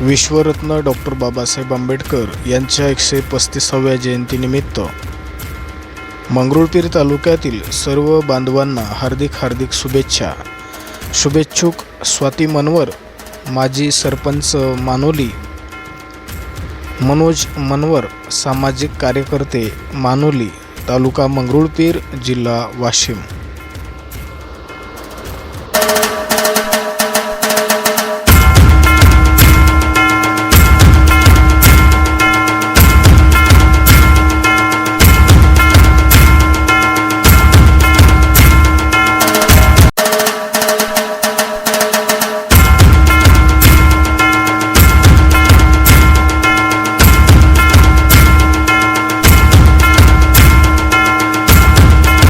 विश्वरत्न doctor Babasaheb Ambedkar यांच्या 135व्या जयंतीनिमित्त मंगरुळपीर तालुक्यातील सर्व बांधवांना हार्दिक शुभेच्छा। शुभेच्छुक स्वाती मनवर, माजी सरपंच मानोली, मनोज मनवर, सामाजिक कार्यकर्ते मानोली, तालुका मंगरुळपीर, जिल्हा वाशिम।